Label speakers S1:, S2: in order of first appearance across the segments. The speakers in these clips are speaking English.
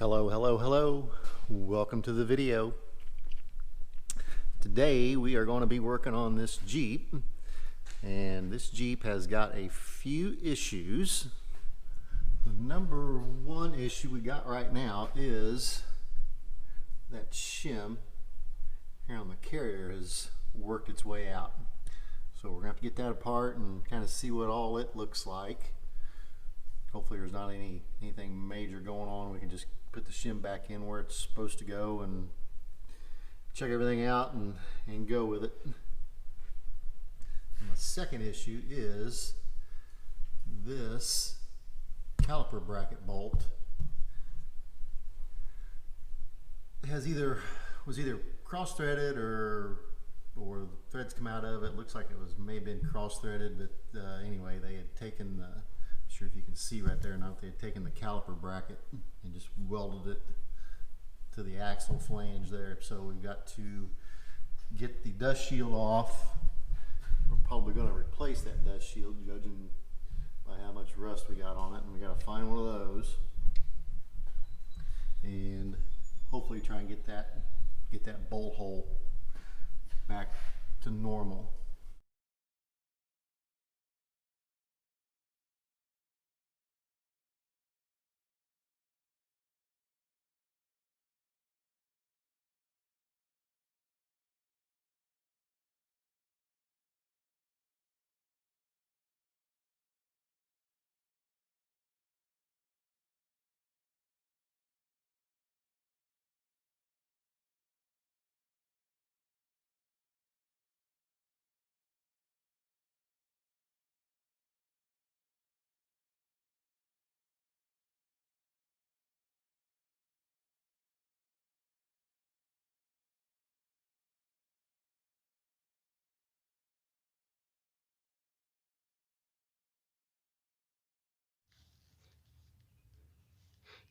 S1: Hello. Welcome to the video. Today we are going to be working on this Jeep, and this Jeep has got a few issues. The number one issue we got right now is that shim here on the carrier has worked its way out. So we're going to have to get that apart and kind of see what all it looks like. Hopefully there's not anything major going on. We can just put the shim back in where it's supposed to go and check everything out and go with it. And the second issue is this caliper bracket bolt was either cross-threaded or the threads come out of it. Looks like it may have been cross-threaded, but anyway, they had taken the, not sure if you can see right there now, they had taken the caliper bracket and just welded it to the axle flange there. So we've got to get the dust shield off. We're probably going to replace that dust shield, judging by how much rust we got on it, and we got to find one of those and hopefully try and get that bolt hole back to normal.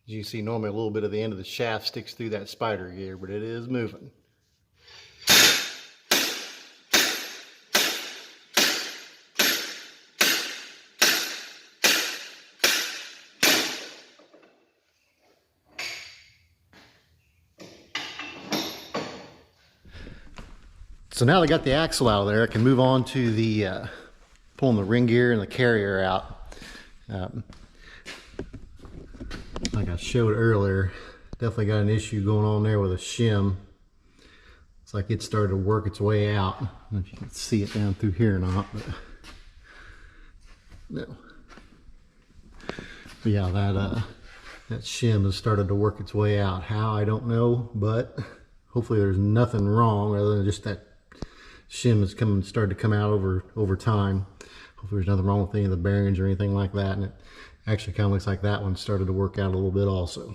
S1: As you see, normally a little bit of the end of the shaft sticks through that spider gear, but it is moving. So now that I got the axle out of there, I can move on to the pulling the ring gear and the carrier out. Like I showed earlier, definitely got an issue going on there with a shim. It's like it started to work its way out. I don't know if you can see it down through here or not, but no. But yeah, that shim has started to work its way out. How, I don't know, but hopefully there's nothing wrong other than just that shim has started to come out over time. Hopefully there's nothing wrong with any of the bearings or anything like that, and it actually kind of looks like that one started to work out a little bit also.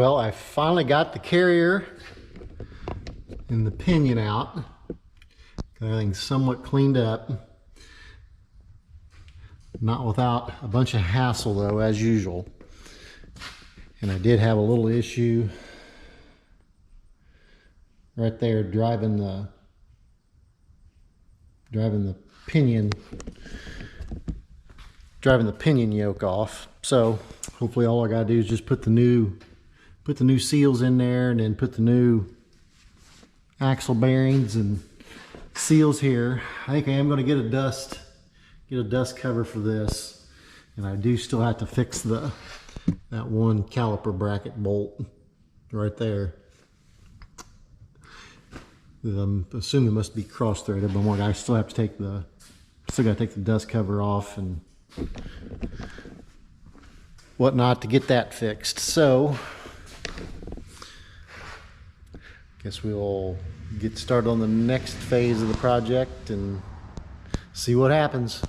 S1: Well, I finally got the carrier and the pinion out. Got everything somewhat cleaned up. Not without a bunch of hassle though, as usual. And I did have a little issue right there driving the pinion yoke off. So hopefully all I gotta do is just put the new seals in there, and then put the new axle bearings and seals here. I think I am going to get a dust cover for this, and I do still have to fix that one caliper bracket bolt right there. I'm assuming it must be cross-threaded, but I still have to take the dust cover off and whatnot to get that fixed. So guess we'll get started on the next phase of the project and see what happens.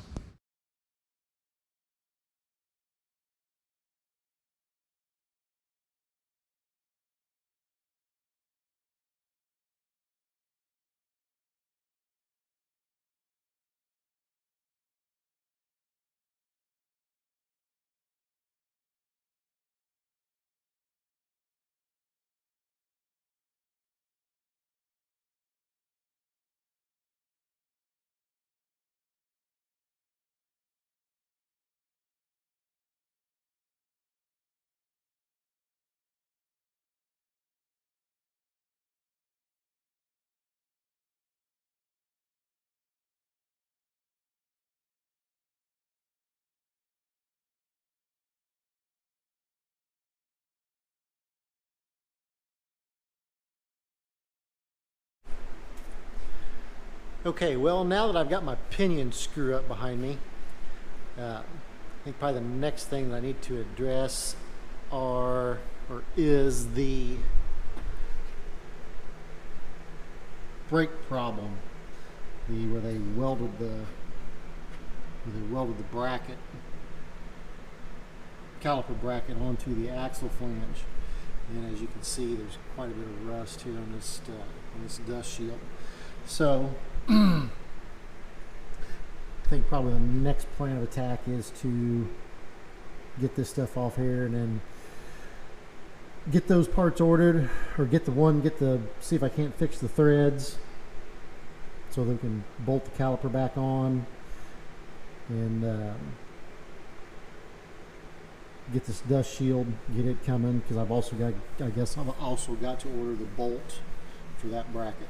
S1: Okay, well, now that I've got my pinion screw up behind me, I think probably the next thing that I need to address is the brake problem, where they welded the caliper bracket onto the axle flange, and as you can see, there's quite a bit of rust here on this dust shield. So I think probably the next plan of attack is to get this stuff off here and then get those parts ordered, or see if I can't fix the threads so they can bolt the caliper back on, and get this dust shield, get it coming, because I've also got to order the bolt for that bracket.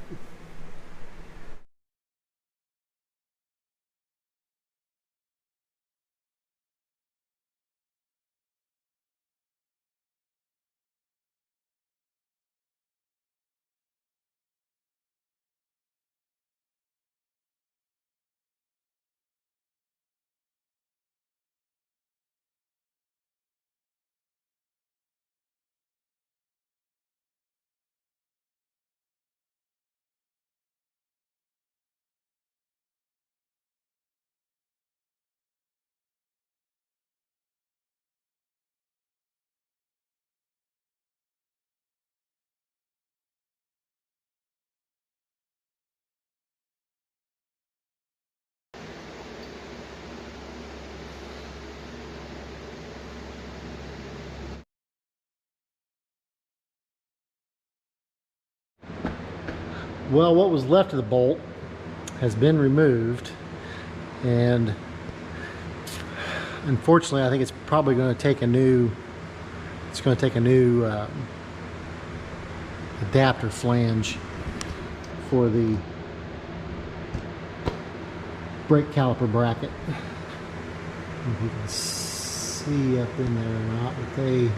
S1: Well, what was left of the bolt has been removed, and unfortunately I think it's probably going to take a new adapter flange for the brake caliper bracket. I don't know if you can see up in there or not, but they,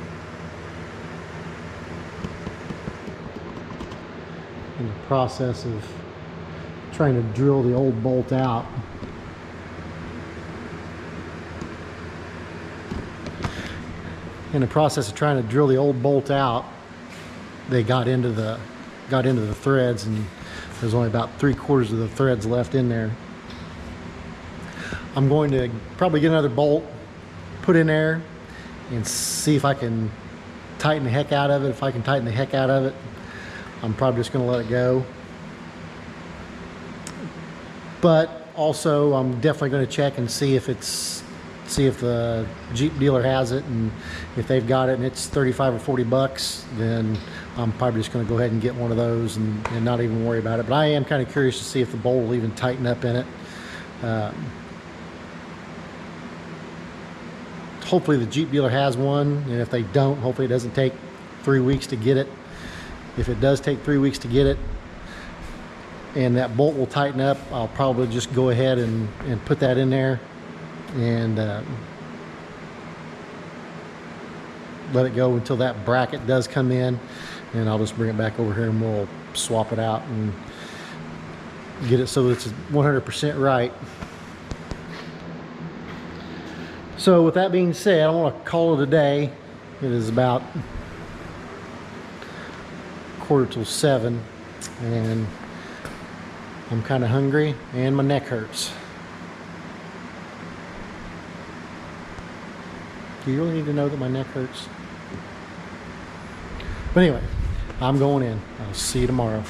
S1: in the process of trying to drill the old bolt out. In the process of trying to drill the old bolt out, they got into the threads, and there's only about 3/4 of the threads left in there. I'm going to probably get another bolt put in there and see if I can tighten the heck out of it. If I can tighten the heck out of it, I'm probably just going to let it go. But also, I'm definitely going to check and see if the Jeep dealer has it, and if they've got it and it's 35 or 40 bucks, then I'm probably just going to go ahead and get one of those and not even worry about it. But I am kind of curious to see if the bolt will even tighten up in it. Hopefully the Jeep dealer has one, and if they don't, hopefully it doesn't take 3 weeks to get it. If it does take 3 weeks to get it and that bolt will tighten up, I'll probably just go ahead and put that in there and let it go until that bracket does come in, and I'll just bring it back over here and we'll swap it out and get it so it's 100% right. So with that being said, I want to call it a day. It is about 6:45, and I'm kind of hungry and my neck hurts. Do you really need to know that my neck hurts? But anyway, I'm going in. I'll see you tomorrow.